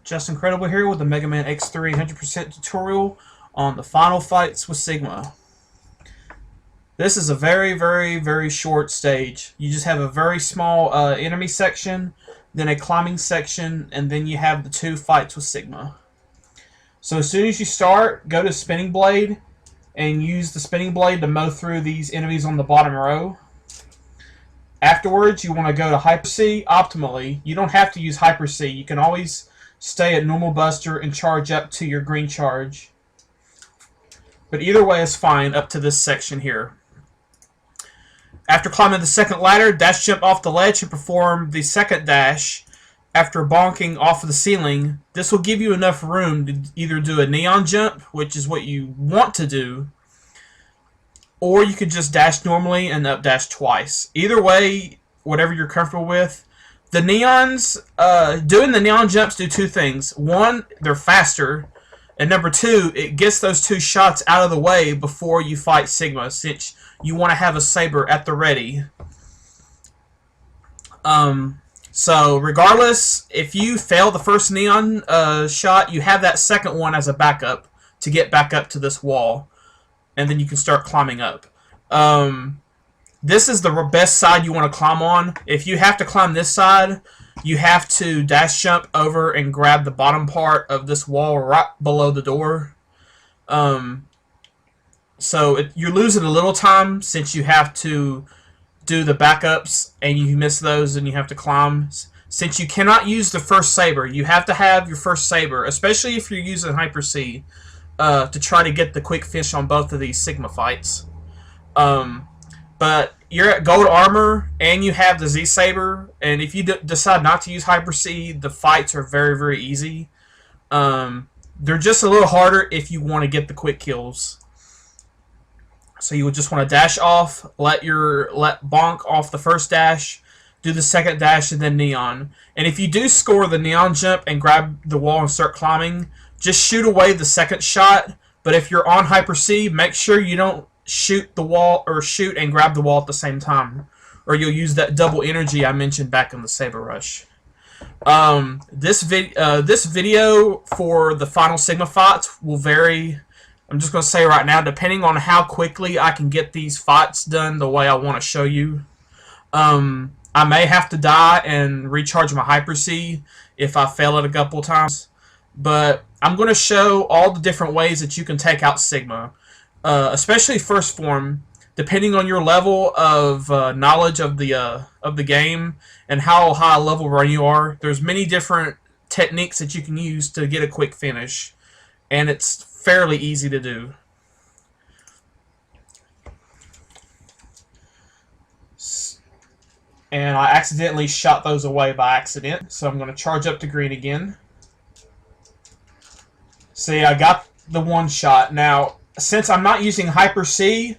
Just Incredible here with the Mega Man X3 100% tutorial on the final fights with Sigma. This is a very short stage. You just have a very small enemy section, then a climbing section, and then you have the two fights with Sigma. So as soon as you start, go to Spinning Blade and use the Spinning Blade to mow through these enemies on the bottom row. Afterwards, you want to go to Hyper C. Optimally, you don't have to use Hyper C. You can always stay at normal buster and charge up to your green charge. But either way is fine up to this section here. After climbing the second ladder, dash jump off the ledge and perform the second dash after bonking off of the ceiling. This will give you enough room to either do a neon jump, which is what you want to do, or you could just dash normally and up dash twice. Either way, whatever you're comfortable with. The neons, doing the neon jumps do two things. One, they're faster, and number two, it gets those two shots out of the way before you fight Sigma, since you want to have a saber at the ready. So regardless, if you fail the first neon shot, you have that second one as a backup to get back up to this wall, and then you can start climbing up. This is the best side you want to climb on. If you have to climb this side, you have to dash jump over and grab the bottom part of this wall right below the door. You're losing a little time since you have to do the backups and you miss those and you have to climb. Since you cannot use the first saber, you have to have your first saber, especially if you're using Hyper C, to try to get the quick finish on both of these Sigma fights. But you're at gold armor and you have the Z Saber, and if you decide not to use Hyper C, the fights are very easy. They're just a little harder if you want to get the quick kills. So you would just want to dash off, let bonk off the first dash, do the second dash, and then neon. And if you do score the neon jump and grab the wall and start climbing, just shoot away the second shot. But if you're on Hyper C, make sure you don't shoot the wall or shoot and grab the wall at the same time, or you'll use that double energy I mentioned back in the Saber Rush. This video for the final Sigma fights will vary. I'm just going to say right now, depending on how quickly I can get these fights done the way I want to show you. I may have to die and recharge my Hyper C if I fail it a couple times, but I'm going to show all the different ways that you can take out Sigma. Especially first form, depending on your level of knowledge of the game and how high level run you are. There's many different techniques that you can use to get a quick finish, and it's fairly easy to do. And I accidentally shot those away by accident, so I'm going to charge up to green again. See, I got the one shot. Now, since I'm not using Hyper C,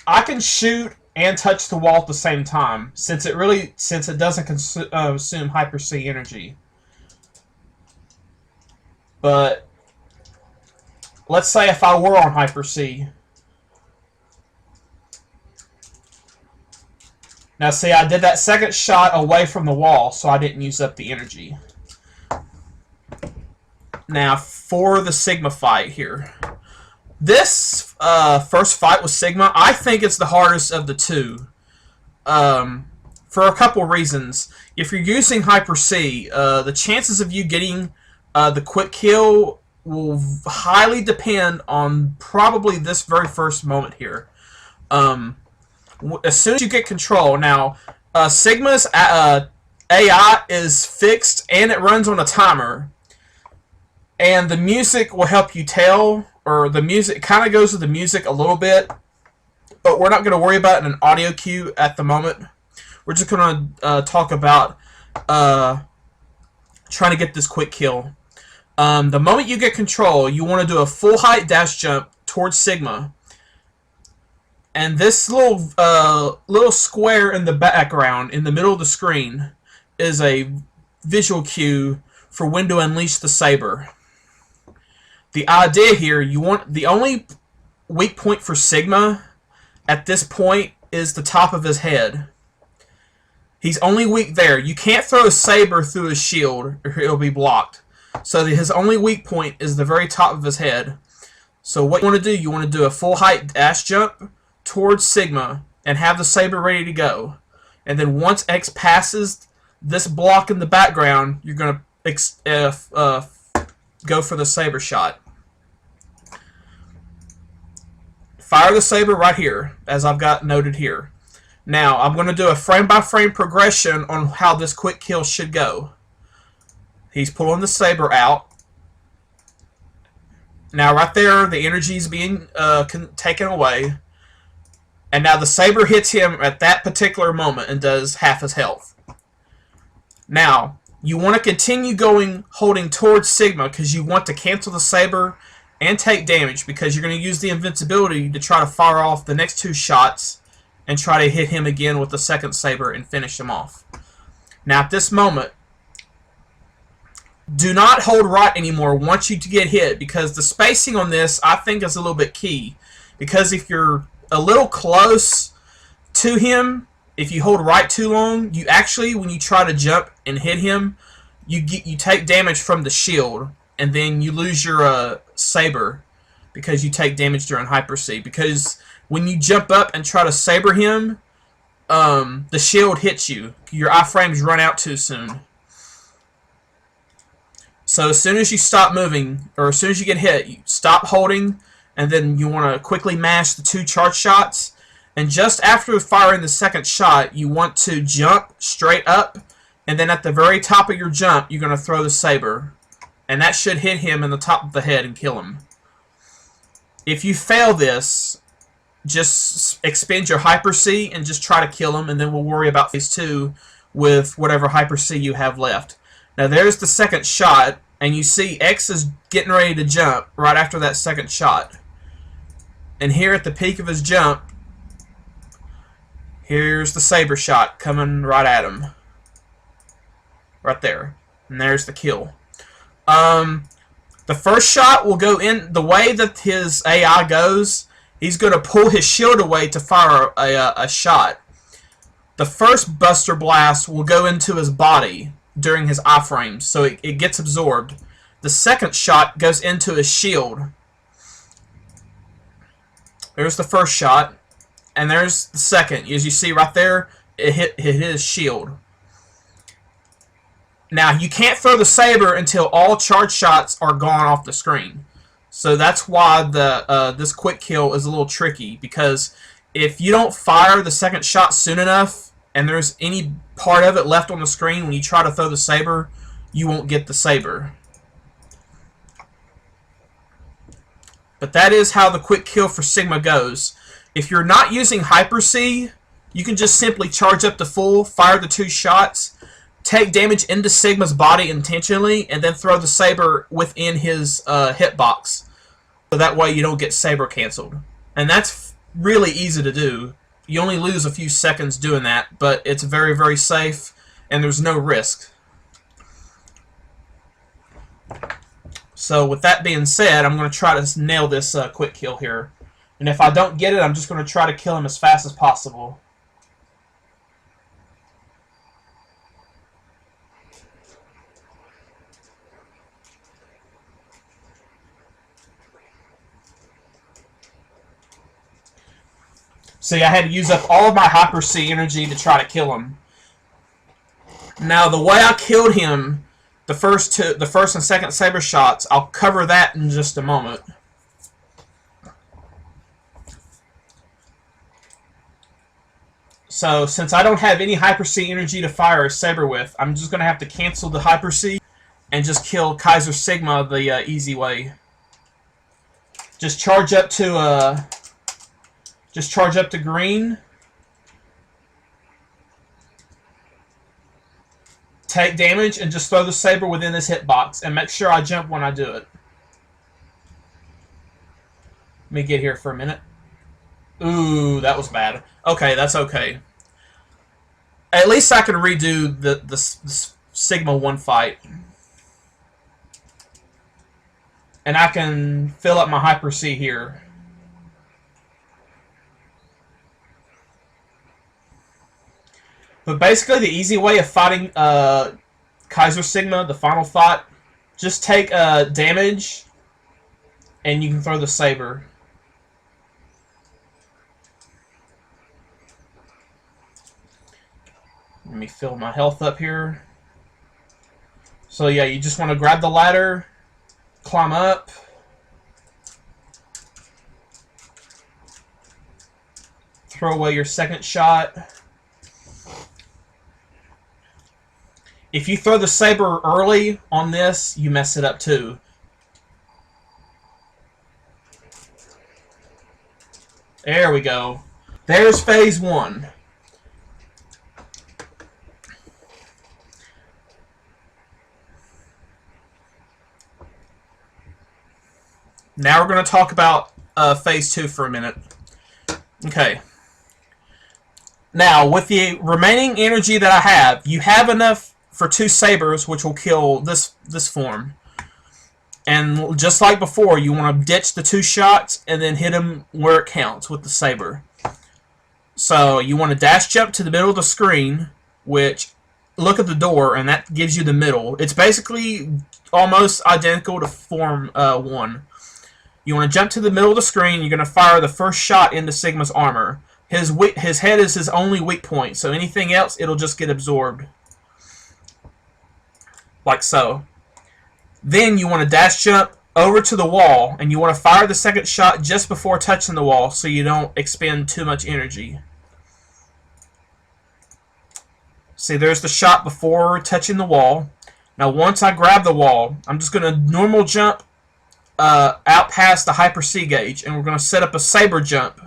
I can shoot and touch the wall at the same time, since it doesn't consume Hyper C energy. But let's say if I were on Hyper C. Now see, I did that second shot away from the wall, so I didn't use up the energy. Now for the Sigma fight here. This first fight with Sigma, I think it's the hardest of the two. For a couple reasons. If you're using Hyper C, the chances of you getting the quick kill will highly depend on probably this very first moment here. As soon as you get control, now Sigma's AI is fixed and it runs on a timer, and the music will help you tell, or the music kind of goes with the music a little bit, but we're not going to worry about an audio cue at the moment. We're just going to talk about trying to get this quick kill. The moment you get control, you want to do a full height dash jump towards Sigma. And this little square in the background, in the middle of the screen, is a visual cue for when to unleash the saber. The idea here, the only weak point for Sigma at this point is the top of his head. He's only weak there. You can't throw a saber through his shield or it'll be blocked. So his only weak point is the very top of his head. So what you want to do a full height dash jump towards Sigma and have the saber ready to go. And then once X passes this block in the background, you're going to go for the saber shot. Fire the saber right here, as I've got noted here. Now, I'm going to do a frame-by-frame progression on how this quick kill should go. He's pulling the saber out. Now, right there, the energy is being taken away. And now the saber hits him at that particular moment and does half his health. Now, you want to continue going, holding towards Sigma, because you want to cancel the saber and take damage, because you're going to use the invincibility to try to fire off the next 2 shots and try to hit him again with the second saber and finish him off. Now, at this moment, do not hold right anymore once you get hit, because the spacing on this, I think, is a little bit key. Because if you're a little close to him, if you hold right too long, you actually, when you try to jump and hit him, you take damage from the shield, and then you lose your saber because you take damage during Hyper C. Because when you jump up and try to saber him, the shield hits you. Your iframes run out too soon. So as soon as you stop moving, or as soon as you get hit, you stop holding, and then you want to quickly mash the 2 charge shots. And just after firing the second shot, you want to jump straight up, and then at the very top of your jump, you're going to throw the saber. And that should hit him in the top of the head and kill him. If you fail this, just expend your Hyper C and just try to kill him, and then we'll worry about phase 2 with whatever Hyper C you have left. Now there's the second shot, and you see X is getting ready to jump right after that second shot. And here at the peak of his jump, here's the saber shot coming right at him. Right there. And there's the kill. The first shot will go in the way that his AI goes. He's going to pull his shield away to fire a shot. The first Buster Blast will go into his body during his iframes, so it gets absorbed. The second shot goes into his shield. There's the first shot, and there's the second. As you see right there, it hit his shield. Now, you can't throw the saber until all charge shots are gone off the screen. So that's why this quick kill is a little tricky, because if you don't fire the second shot soon enough, and there's any part of it left on the screen when you try to throw the saber, you won't get the saber. But that is how the quick kill for Sigma goes. If you're not using Hyper C, you can just simply charge up to full, fire the 2 shots, take damage into Sigma's body intentionally, and then throw the saber within his hitbox. So that way you don't get saber canceled. And that's really easy to do. You only lose a few seconds doing that, but it's very, very safe, and there's no risk. So with that being said, I'm going to try to nail this quick kill here. And if I don't get it, I'm just going to try to kill him as fast as possible. See, I had to use up all of my Hyper C energy to try to kill him. Now, the way I killed him, the first and second saber shots, I'll cover that in just a moment. So, since I don't have any Hyper C energy to fire a saber with, I'm just going to have to cancel the Hyper C and just kill Kaiser Sigma the easy way. Just charge up to green. Take damage and just throw the saber within this hitbox, and make sure I jump when I do it. Let me get here for a minute. Ooh, that was bad. Okay, that's okay. At least I can redo the Sigma 1 fight. And I can fill up my Hyper C here. But basically, the easy way of fighting Kaiser Sigma, the final fight, just take damage, and you can throw the saber. Let me fill my health up here. So yeah, you just want to grab the ladder, climb up, throw away your second shot. If you throw the saber early on this, you mess it up too. There we go. There's phase 1. Now we're going to talk about phase 2 for a minute. Okay. Now, with the remaining energy that I have, you have enough for 2 sabers, which will kill this form. And just like before, you want to ditch the 2 shots and then hit him where it counts with the saber. So you want to dash jump to the middle of the screen, which, look at the door, and that gives you the middle. It's basically almost identical to form 1. You want to jump to the middle of the screen. You're going to fire the first shot into Sigma's armor. His head is his only weak point, so anything else, it'll just get absorbed. Like so. Then you want to dash jump over to the wall, and you want to fire the second shot just before touching the wall so you don't expend too much energy. See, there's the shot before touching the wall. Now once I grab the wall, I'm just going to normal jump out past the Hyper C gauge, and we're going to set up a saber jump.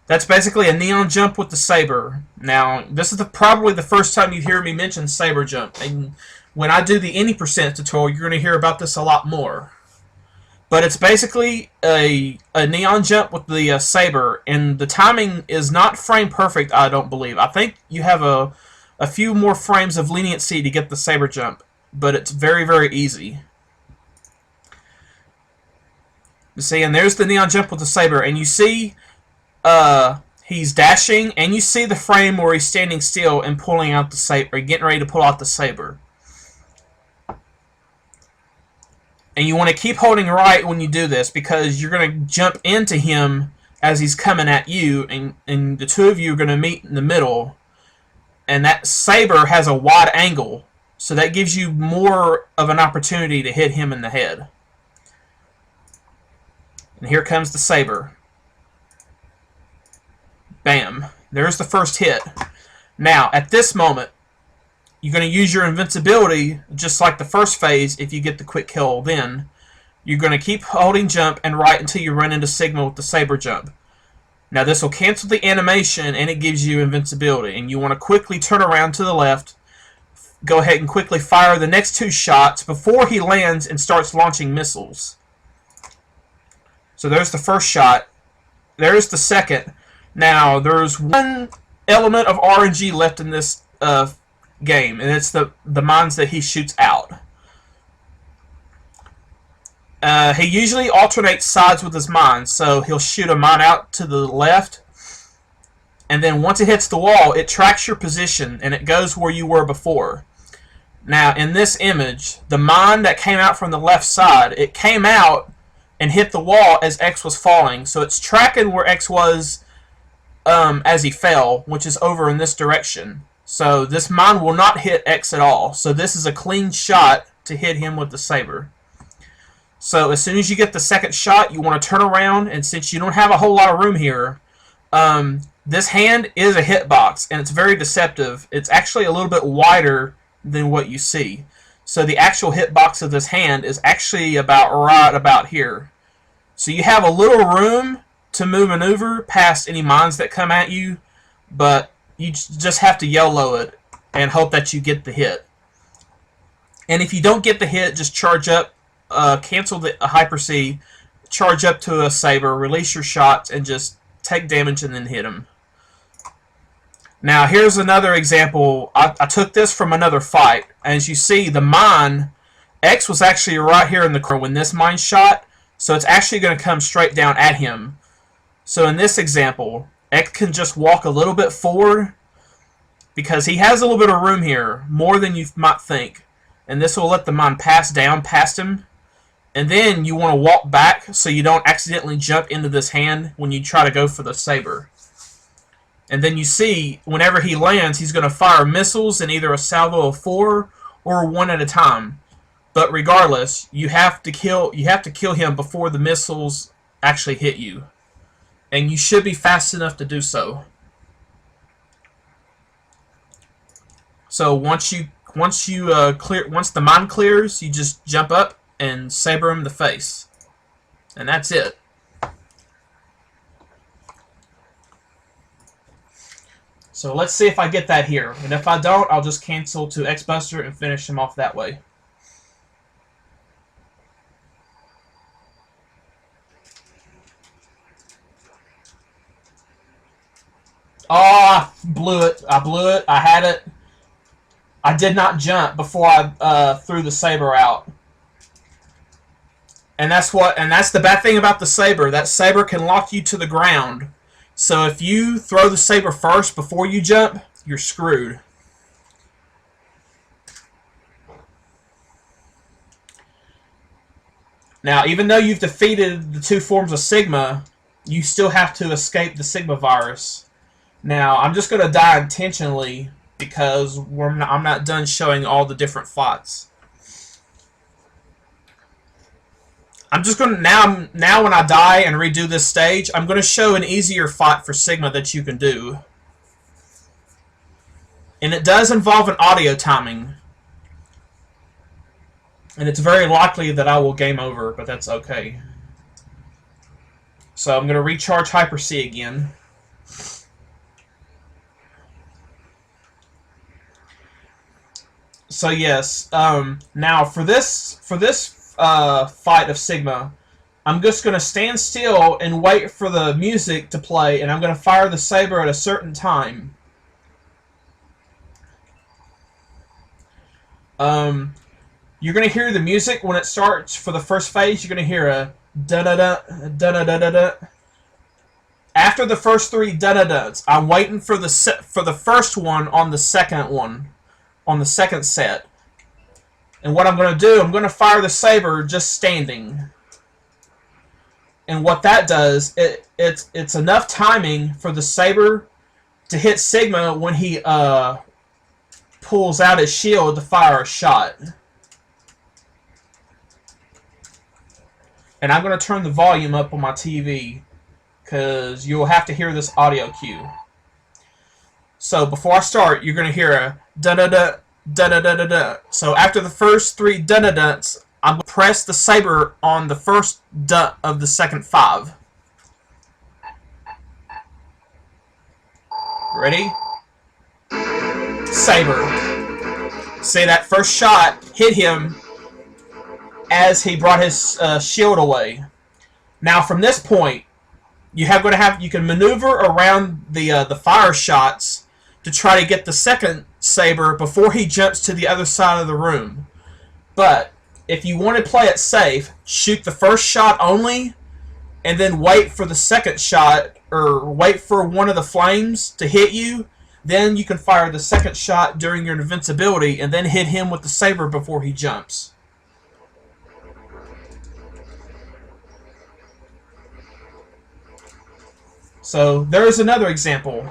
That's basically a neon jump with the saber. Now, this is probably the first time you hear me mention saber jump, and when I do the any percent tutorial, you're going to hear about this a lot more. But it's basically a neon jump with the saber, and the timing is not frame perfect, I don't believe. I think you have a few more frames of leniency to get the saber jump, but it's very, very easy. You see, and there's the neon jump with the saber, and you see he's dashing, and you see the frame where he's standing still and pulling out the saber, or getting ready to pull out the saber. And you want to keep holding right when you do this, because you're going to jump into him as he's coming at you, and the two of you are going to meet in the middle. And that saber has a wide angle, so that gives you more of an opportunity to hit him in the head. And here comes the saber. Bam. There's the first hit. Now, at this moment, you're going to use your invincibility, just like the first phase, if you get the quick kill. Then, you're going to keep holding jump and right until you run into Sigma with the saber jump. Now, this will cancel the animation, and it gives you invincibility. And you want to quickly turn around to the left, go ahead and quickly fire the next 2 shots before he lands and starts launching missiles. So there's the first shot. There's the second. Now, there's one element of RNG left in this game, and it's the mines that he shoots out. He usually alternates sides with his mines, so he'll shoot a mine out to the left, and then once it hits the wall, it tracks your position, and it goes where you were before. Now, in this image, the mine that came out from the left side, it came out and hit the wall as X was falling, so it's tracking where X was as he fell, which is over in this direction. So this mine will not hit X at all. So this is a clean shot to hit him with the saber. So as soon as you get the second shot, you want to turn around, and since you don't have a whole lot of room here, this hand is a hitbox, and it's very deceptive. It's actually a little bit wider than what you see. So the actual hitbox of this hand is actually right about here. So you have a little room to maneuver past any mines that come at you, but you just have to YOLO it and hope that you get the hit. And if you don't get the hit, just charge up, cancel the Hyper C, charge up to a saber, release your shots, and just take damage and then hit him. Now here's another example. I took this from another fight. As you see, the mine, X was actually right here in the corner when this mine shot, so it's actually going to come straight down at him. So in this example, X can just walk a little bit forward because he has a little bit of room here, more than you might think. and this will let the mine pass down past him. And then you want to walk back so you don't accidentally jump into this hand when you try to go for the saber. And then you see, whenever he lands, he's going to fire missiles in either a salvo of 4 or 1 at a time. But regardless, you have to kill him before the missiles actually hit you. And you should be fast enough to do so. So once the mine clears, you just jump up and saber him in the face. And that's it. So let's see if I get that here. And if I don't, I'll just cancel to X-Buster and finish him off that way. Oh, I blew it. I had it. I did not jump before I threw the saber out. And that's the bad thing about the saber. That saber can lock you to the ground. So if you throw the saber first before you jump, you're screwed. Now, even though you've defeated the 2 forms of Sigma, you still have to escape the Sigma virus. Now, I'm just going to die intentionally because I'm not done showing all the different fights. I'm just going to, now when I die and redo this stage, I'm going to show an easier fight for Sigma that you can do. And it does involve an audio timing. And it's very likely that I will game over, but that's okay. So I'm going to recharge Hyper C again. So yes, now for this fight of Sigma, I'm just going to stand still and wait for the music to play, and I'm going to fire the saber at a certain time. You're going to hear the music when it starts for the first phase. You're going to hear a da-da-da, da-da-da-da-da. After the first 3 da-da-da's, I'm waiting for the first one on the second set. And what I'm going to do, I'm going to fire the saber just standing. And what that does, it's enough timing for the saber to hit Sigma when he pulls out his shield to fire a shot. And I'm going to turn the volume up on my TV because you'll have to hear this audio cue. So before I start, you're going to hear a da-da-da, da-da-da-da-da. So after the first 3 da-da-da's, I'm going to press the saber on the first da of the second 5. Ready? Saber. See, that first shot hit him as he brought his shield away. Now from this point, you can maneuver around the fire shots to try to get the second saber before he jumps to the other side of the room. But if you want to play it safe, shoot the first shot only, and then wait for the second shot, or wait for one of the flames to hit you. Then you can fire the second shot during your invincibility, and then hit him with the saber before he jumps. So there's another example.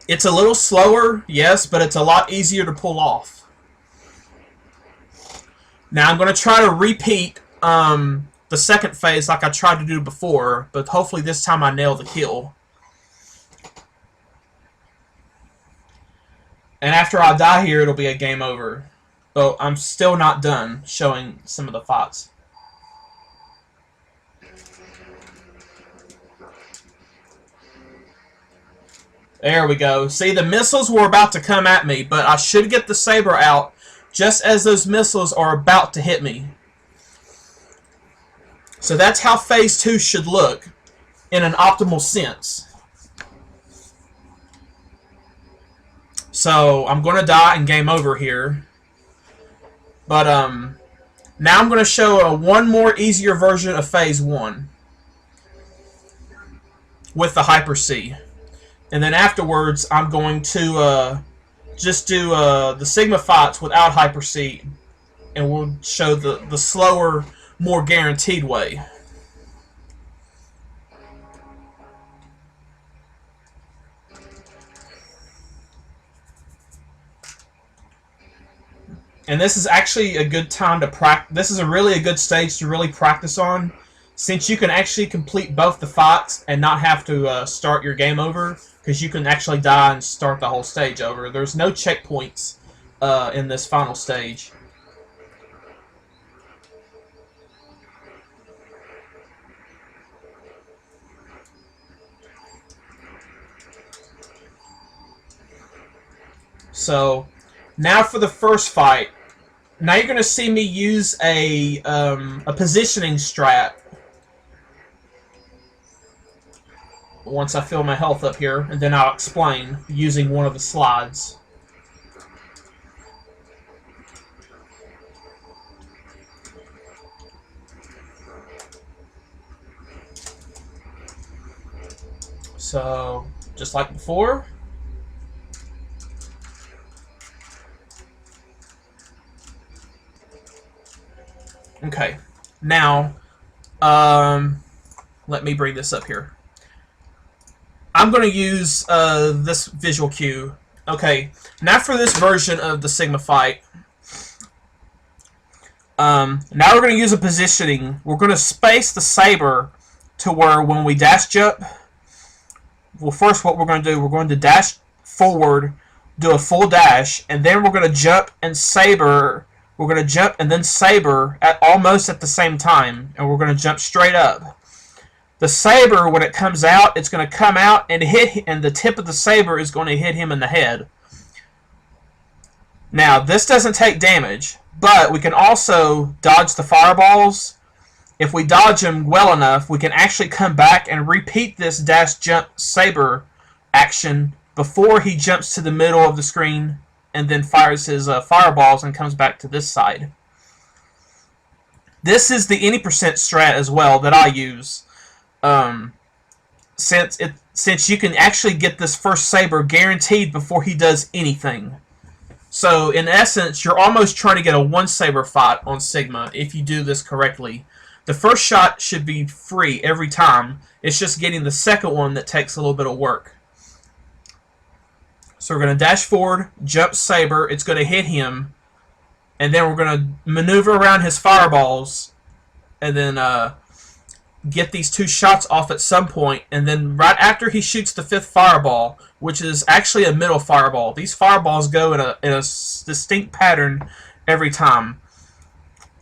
It's a little slower, yes, but it's a lot easier to pull off. Now I'm going to try to repeat the second phase like I tried to do before, but hopefully this time I nail the kill. And after I die here, it'll be a game over. But I'm still not done showing some of the fights. There we go. See, the missiles were about to come at me, but I should get the saber out just as those missiles are about to hit me. So that's how Phase 2 should look in an optimal sense. So I'm going to die and game over here. But now I'm going to show one more easier version of Phase 1 with the Hyper C. And then afterwards, I'm going to just do the Sigma fights without Hyper-C, and we'll show the slower, more guaranteed way. And this is actually a good time to practice. This is really a good stage to really practice on, since you can actually complete both the fights and not have to start your game over, because you can actually die and start the whole stage over. There's no checkpoints in this final stage. So, now for the first fight. Now you're going to see me use a positioning strat. Once I fill my health up here, and then I'll explain using one of the slides. So, just like before. Okay, now, let me bring this up here. I'm going to use this visual cue. Okay, now for this version of the Sigma fight. Now we're going to use a positioning. We're going to space the saber to where when we dash jump, well, first what we're going to do, we're going to dash forward, do a full dash, and then we're going to jump and saber. We're going to jump and then saber almost at the same time, and we're going to jump straight up. The saber, when it comes out, it's going to come out and hit, and the tip of the saber is going to hit him in the head. Now, this doesn't take damage, but we can also dodge the fireballs. If we dodge them well enough, we can actually come back and repeat this dash jump saber action before he jumps to the middle of the screen and then fires his fireballs and comes back to this side. This is the any percent strat as well that I use, since you can actually get this first saber guaranteed before he does anything. So in essence, you're almost trying to get a one saber fight on Sigma if you do this correctly. The first shot should be free every time. It's just getting the second one that takes a little bit of work. So we're going to dash forward, jump saber, it's going to hit him, and then we're going to maneuver around his fireballs, and then get these two shots off at some point, and then right after he shoots the fifth fireball, which is actually a middle fireball, these fireballs go in a distinct pattern every time.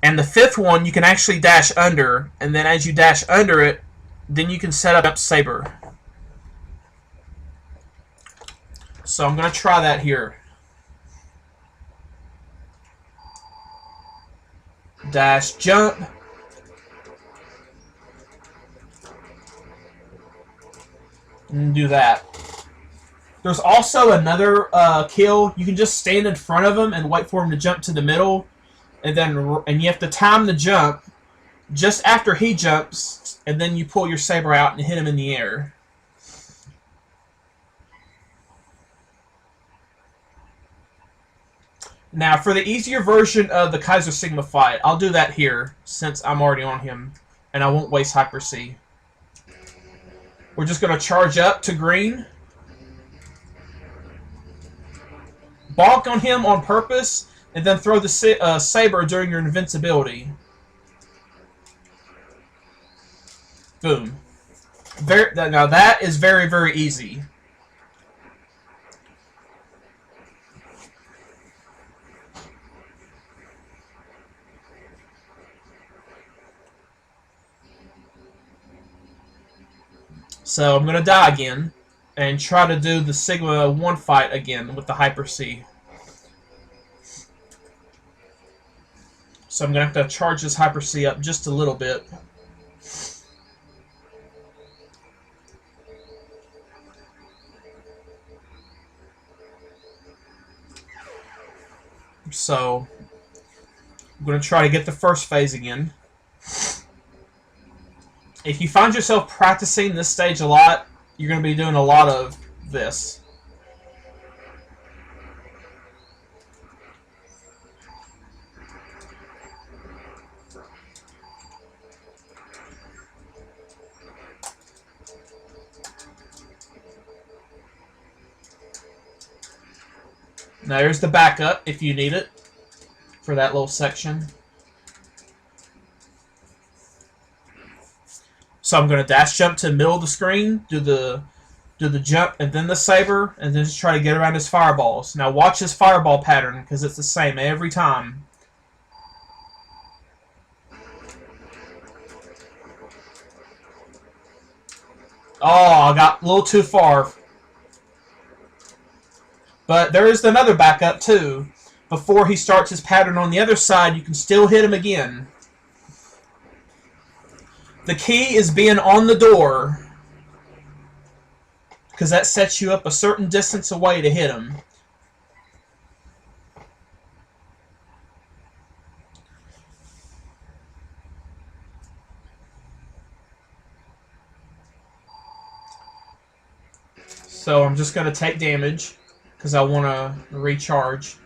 And the fifth one you can actually dash under, and then as you dash under it, then you can set up saber. So I'm going to try that here. Dash jump. And do that. There's also another kill. You can just stand in front of him and wait for him to jump to the middle. And you have to time the jump just after he jumps, and then you pull your saber out and hit him in the air. Now, for the easier version of the Kaiser Sigma fight, I'll do that here, since I'm already on him, and I won't waste Hyper-C. We're just going to charge up to green. Bonk on him on purpose, and then throw the saber during your invincibility. Boom. Now that is very, very easy. So I'm going to die again and try to do the Sigma 1 fight again with the Hyper-C. So I'm going to have to charge this Hyper-C up just a little bit. So I'm going to try to get the first phase again. If you find yourself practicing this stage a lot, you're going to be doing a lot of this. Now there's the backup if you need it for that little section. So I'm going to dash jump to the middle of the screen, do the jump and then the saber, and then just try to get around his fireballs. Now watch his fireball pattern, because it's the same every time. Oh, I got a little too far. But there is another backup too. Before he starts his pattern on the other side, you can still hit him again. The key is being on the door, because that sets you up a certain distance away to hit him. So I'm just going to take damage, because I want to recharge.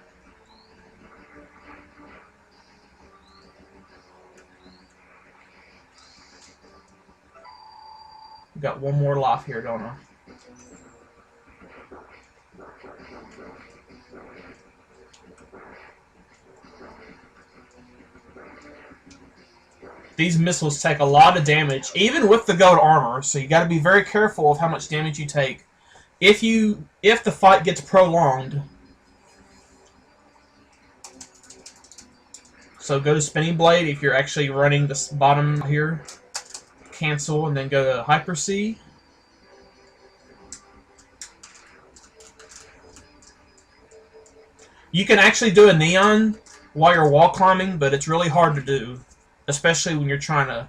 Got one more life here, don't I? These missiles take a lot of damage, even with the gold armor, so you got to be very careful of how much damage you take. If the fight gets prolonged. So go to Spinning Blade if you're actually running this bottom here. Cancel and then go to Hyper C. You can actually do a neon while you're wall climbing, but it's really hard to do, especially when you're trying to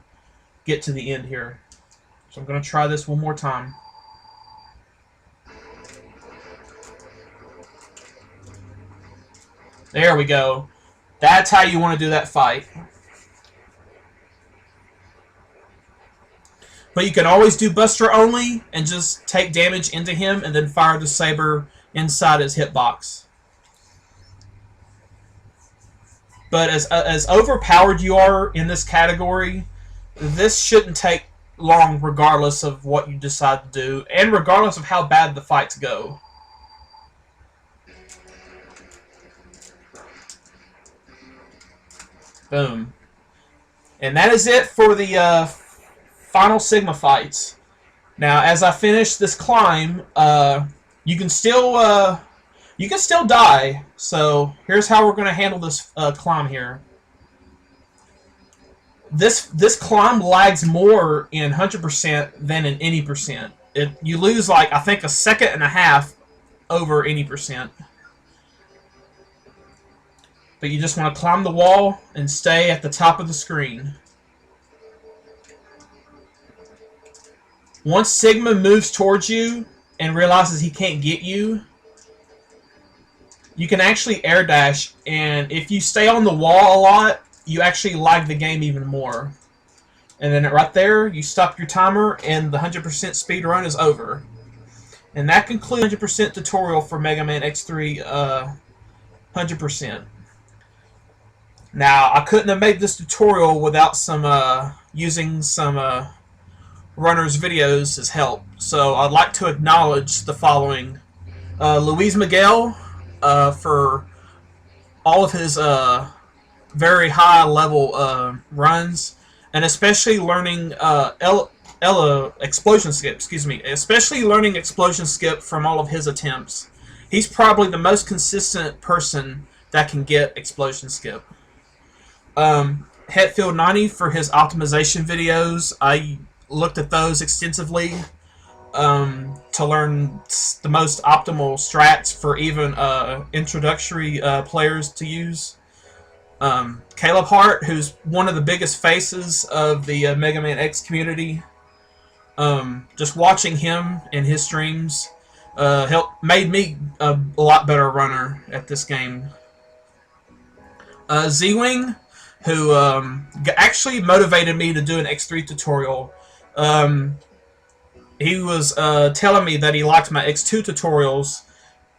get to the end here. So I'm going to try this one more time. There we go. That's how you want to do that fight. But you can always do Buster only and just take damage into him and then fire the saber inside his hitbox. But as overpowered you are in this category, this shouldn't take long regardless of what you decide to do and regardless of how bad the fights go. Boom. And that is it for the final Sigma fights. Now, as I finish this climb, you can still die. So here's how we're going to handle this climb here. This climb lags more in 100% than in any percent. You lose like I think a second and a half over any percent. But you just want to climb the wall and stay at the top of the screen. Once Sigma moves towards you and realizes he can't get you, you can actually air dash, and if you stay on the wall a lot, you actually lag the game even more. And then right there, you stop your timer, and the 100% speed run is over. And that concludes 100% tutorial for Mega Man X3 100%. Now, I couldn't have made this tutorial without using some runners' videos as help. So I'd like to acknowledge the following. Luis Miguel for all of his very high level runs, and especially learning Explosion Skip, especially learning Explosion Skip from all of his attempts. He's probably the most consistent person that can get Explosion Skip. Hetfield 90 for his optimization videos. I looked at those extensively to learn the most optimal strats for even introductory players to use. Caleb Hart, who's one of the biggest faces of the Mega Man X community. Just watching him and his streams made me a lot better runner at this game. Z-Wing, who actually motivated me to do an X3 tutorial. He was telling me that he liked my X2 tutorials,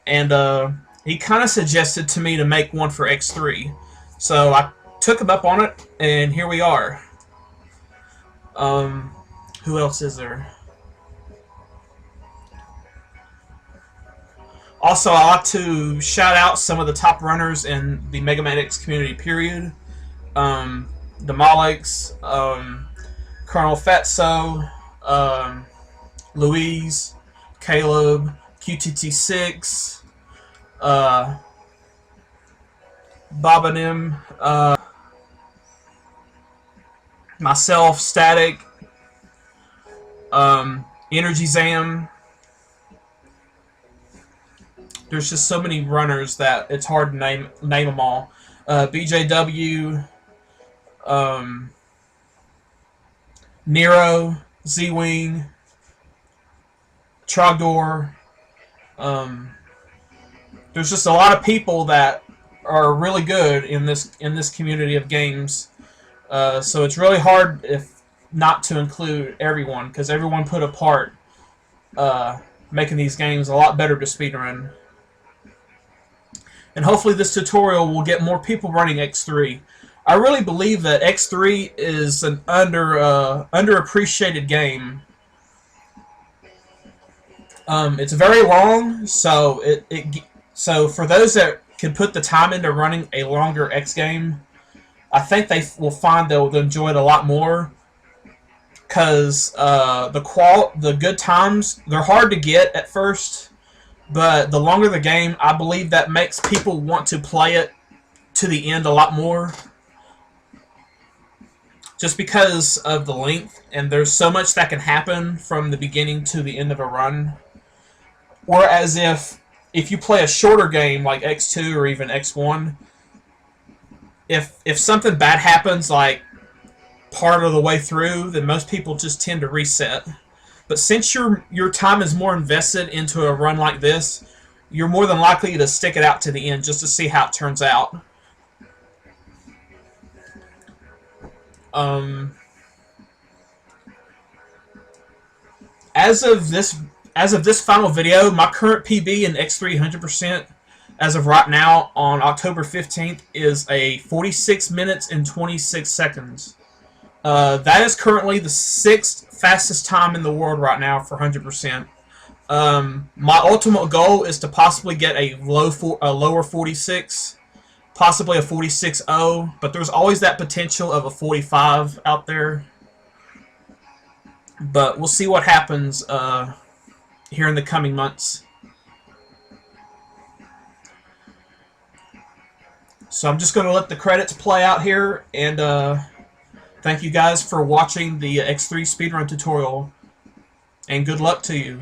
and he kind of suggested to me to make one for X3. So I took him up on it, and here we are. Who else is there? Also, I like to shout out some of the top runners in the Mega Man X community, period. The Malex, Colonel Fatso, Louise, Caleb, QTT6, Bobanim, myself, Static, Energy Zam. There's just so many runners that it's hard to name them all. BJW, Nero, Z-Wing, Trogdor. There's just a lot of people that are really good in this community of games. So it's really hard if not to include everyone, because everyone put a part making these games a lot better to speedrun. And hopefully this tutorial will get more people running X3. I really believe that X3 is an underappreciated game. It's very long, so so for those that can put the time into running a longer X game, I think they will find they'll enjoy it a lot more. Because the good times, they're hard to get at first, but the longer the game, I believe that makes people want to play it to the end a lot more. Just because of the length, and there's so much that can happen from the beginning to the end of a run. Whereas if you play a shorter game like X2 or even X1, if something bad happens like part of the way through, then most people just tend to reset. But since your time is more invested into a run like this, you're more than likely to stick it out to the end just to see how it turns out. As of this final video, my current PB in X3 100% as of right now on October 15th is a 46 minutes and 26 seconds. That is currently the 6th fastest time in the world right now for 100%. My ultimate goal is to possibly get a lower 46, possibly a 46.0, but there's always that potential of a 45 out there. But we'll see what happens here in the coming months. So I'm just going to let the credits play out here, and thank you guys for watching the X3 speedrun tutorial, and good luck to you.